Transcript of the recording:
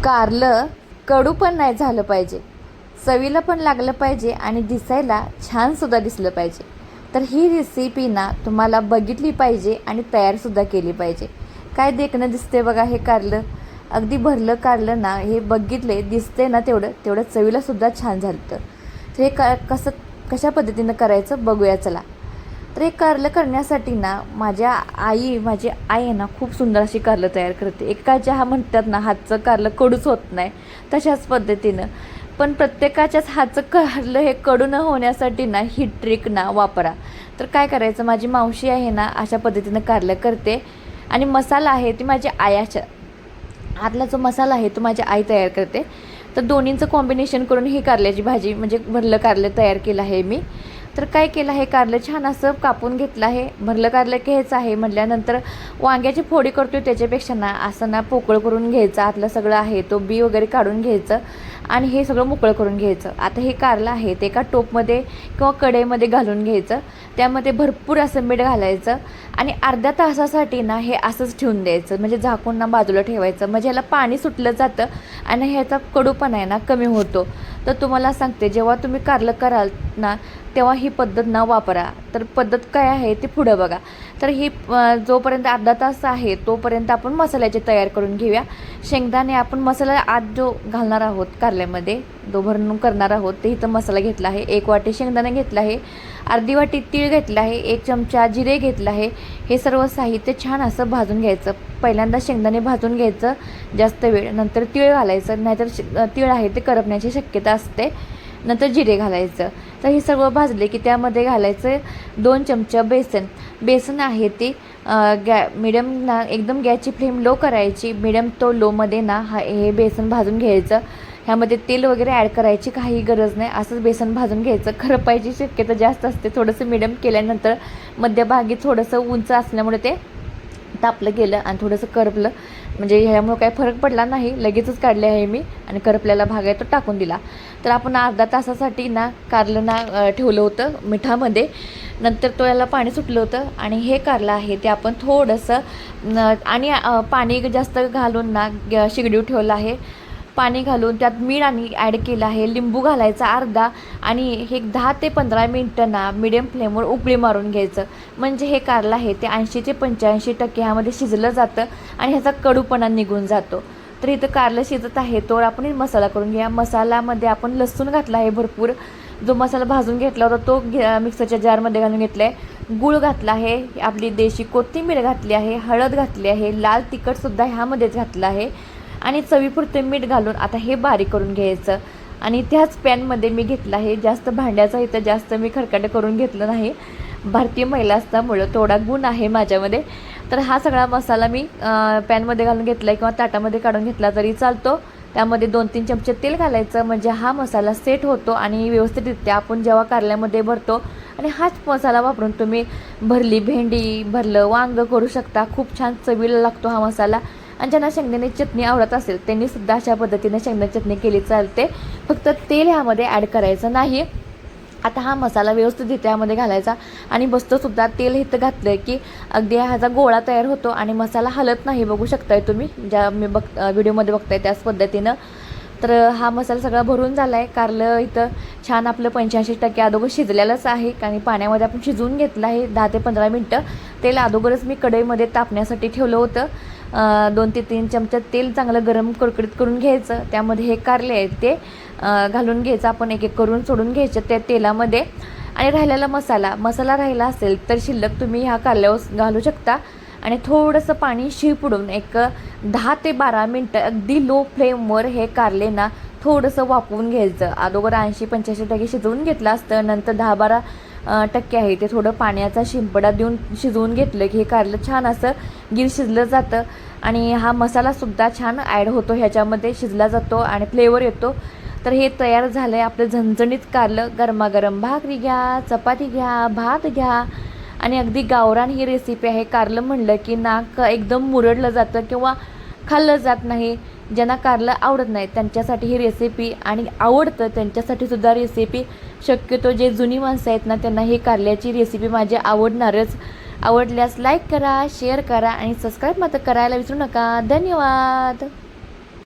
कारलं कडू पण नाही झालं पाहिजे, चवीला पण लागलं पाहिजे आणि दिसायला छानसुद्धा दिसलं पाहिजे. तर ही रेसिपी ना तुम्हाला बघितली पाहिजे आणि तयारसुद्धा केली पाहिजे. काय देखणं दिसते बघा हे कारलं, अगदी भरलं कारलं ना, हे बघितले दिसते ना तेवढं चवीलासुद्धा छान झालं. तर हे कशा पद्धतीनं करायचं बघूया चला. तर हे कारलं करण्यासाठी ना माझी आई आहे ना खूप सुंदर अशी कारलं तयार करते. एकाच्या म्हणतात ना हातचं कारलं कडूच होत नाही, तशाच पद्धतीनं पण प्रत्येकाच्याच हातचं कारलं हे कडू न होण्यासाठी ना ही ट्रिक ना वापरा. तर काय करायचं, माझी मावशी आहे ना अशा पद्धतीनं कारलं करते आणि मसाला आहे ती माझी आयाच्या हातला जो मसाला आहे तो माझी आई तयार करते. तर दोन्हींचं कॉम्बिनेशन करून ही कारल्याची भाजी म्हणजे भरलं कारलं तयार केलं आहे मी. तर काय केलं आहे, कारलं छान असं कापून घेतलं आहे. भरलं कारलं घ्यायचं आहे म्हटल्यानंतर वांग्याची फोडी करतो त्याच्यापेक्षा ना असं ना पोकळ करून घ्यायचं, आतलं सगळं आहे तो बी वगैरे काढून घ्यायचं आणि हे सगळं मोकळं करून घ्यायचं. आता हे कारलं आहे ते एका टोपमध्ये किंवा कढईमध्ये घालून घ्यायचं, त्यामध्ये भरपूर असं मीठ घालायचं आणि अर्ध्या तासासाठी ना हे असंच ठेवून द्यायचं, म्हणजे झाकून ना बाजूला ठेवायचं, म्हणजे ह्याला पाणी सुटलं जातं आणि ह्याचा कडूपणा आहे ना कमी होतो. तर तुम्हाला सांगते, जेव्हा तुम्ही कारलं कराल ना तेव्हा ही पद्धत ना वापरा. तर पद्धत काय आहे ते पुढं बघा. तर ही जोपर्यंत अर्धा तास आहे तोपर्यंत आपण मसाल्याची तयार करून घेऊया. शेंगदाणे आपण मसाला आज जो घालणार आहोत कारल्यामध्ये, जो भरून करणार आहोत ते इथं मसाला घेतला आहे. 1 वाटी शेंगदाणे घेतला आहे, अर्धी वाटी तीळ घेतला आहे, 1 चमचा जिरे घेतला आहे. हे सर्व साहित्य छान असं भाजून घ्यायचं. पहिल्यांदा शेंगदाणे भाजून घ्यायचं जास्त वेळ, नंतर तीळ घालायचं, नाहीतर तीळ आहे ते करपण्याची शक्यता असते, नंतर जिरे घालायचं. तर हे सगळं भाजले की त्यामध्ये घालायचं 2 चमचा बेसन आहे ते मिडियम ना एकदम गॅसची फ्लेम लो करायची, मिडियम तो लोमध्ये ना हे बेसन भाजून घ्यायचं. ह्यामध्ये तेल वगैरे ॲड करायची काही गरज नाही, असंच बेसन भाजून घ्यायचं. करपायची शक्यता जास्त असते, थोडंसं मिडियम केल्यानंतर मध्यभागी थोडंसं उंच असल्यामुळे ते तापलं गेलं आणि थोडंसं करपलं, म्हणजे ह्यामुळं काही फरक पडला नाही. लगेचच काढले आहे मी आणि करपल्याला भाग आहे तो टाकून दिला. तर आपण अर्धा तासासाठी ना कारलं ना ठेवलं होतं मिठामध्ये, नंतर तो याला पाणी सुटलं होतं आणि हे कारलं आहे ते आपण थोडंसं आणि पाणी जास्त घालून ना शिगडीवर ठेवलं आहे. पाणी घालून त्यात मीठ आणि ॲड केलं आहे, लिंबू घालायचा अर्धा आणि हे 10 ते 15 मिनटं ना मिडियम फ्लेमवर उकळी मारून घ्यायचं. म्हणजे हे कारलं आहे ते 80 ते 85% ह्यामध्ये शिजलं जातं आणि ह्याचा कडूपणा निघून जातो. तर इथं कारलं शिजत आहे तोवर आपण मसाला करून घ्या. मसाल्यामध्ये आपण लसूण घातला आहे भरपूर, जो मसाला भाजून घेतला होता तो मिक्सरच्या जारमध्ये घालून घेतला आहे. गूळ घातला आहे, आपली देशी कोथिंबीर घातली आहे, हळद घातली आहे, लाल तिखटसुद्धा ह्यामध्येच घातलं आहे आणि चवीपुरते मीठ घालून आता हे बारीक करून घ्यायचं. आणि त्याच पॅनमध्ये मी घेतलं आहे, जास्त भांड्याचा इथं जास्त मी खरकाटं करून घेतलं नाही, भारतीय महिला असल्यामुळं थोडा गुण आहे माझ्यामध्ये. तर हा सगळा मसाला मी पॅनमध्ये घालून घेतला आहे किंवा ताटामध्ये काढून घेतला तरी चालतो. त्यामध्ये 2-3 चमचे तेल घालायचं, म्हणजे हा मसाला सेट होतो आणि व्यवस्थितरित्या आपण जेव्हा कारल्यामध्ये भरतो आणि हाच मसाला वापरून तुम्ही भरली भेंडी, भरलं वांग करू शकता. खूप छान चवीला लागतो हा मसाला. आणि ज्यांना शेंगदाण्याची चटणी आवडत असेल त्यांनीसुद्धा अशा पद्धतीने शेंगदाण्याची चटणी केली चालते, फक्त तेल ह्यामध्ये ॲड करायचं नाही. आता हा मसाला व्यवस्थित त्यामध्ये घालायचा आणि बसतोसुद्धा. तेल इथं घातलं की अगदी ह्याचा गोळा तयार होतो आणि मसाला हलत नाही, बघू शकताय तुम्ही ज्या मी व्हिडिओमध्ये बघताय त्याच पद्धतीनं. तर हा मसाला सगळा भरून झाला आहे. कारलं इथं छान आपलं 85% अगोदर शिजलेलंच आहे आणि पाण्यामध्ये आपण शिजवून घेतलं आहे 10 ते 15 मिनटं. तेल अगोदरच मी कढईमध्ये तापण्यासाठी ठेवलं होतं. 2 ते 3 चमचे तेल चांगलं गरम कडकडीत करून घ्यायचं, त्यामध्ये हे कारले आहेत ते घालून घ्यायचं. आपण एक करून सोडून घ्यायचं त्या तेलामध्ये. आणि राहिलेला मसाला राहिला असेल तर शिल्लक तुम्ही ह्या कारल्यावर घालू शकता आणि थोडंसं पाणी शिपडून एक 10 ते 12 मिनटं अगदी लो फ्लेमवर हे कारले ना थोडंसं वाफवून घ्यायचं. अगोदर 80-85% शिजवून घेतलं असतं, नंतर 10-12% आहे ते थोडं पाण्याचा शिंपडा देऊन शिजवून घेतलं की हे कारलं छान असं गिर शिजलं जातं आणि हा मसालासुद्धा छान ॲड होतो ह्याच्यामध्ये, शिजला जातो आणि फ्लेवर येतो. तर हे तयार झालं आहे आपलं झणझणीत कारलं. गरमागरम भाकरी घ्या, चपाती घ्या, भात घ्या आणि अगदी गावरान ही रेसिपी आहे. कारलं म्हणलं की नाक एकदम मुरडलं जातं किंवा खाल्लं जात नाही. ज्यांना कारलं आवडत नाही त्यांच्यासाठी ही रेसिपी आणि आवडतं त्यांच्यासाठीसुद्धा रेसिपी. शक्यतो जे जुनी माणसं आहेत ना त्यांना ही कारल्याची रेसिपी माझी आवडणारच. आवडल्यास लाईक करा, शेअर करा आणि सबस्क्राईब मात्र करायला विसरू नका. धन्यवाद.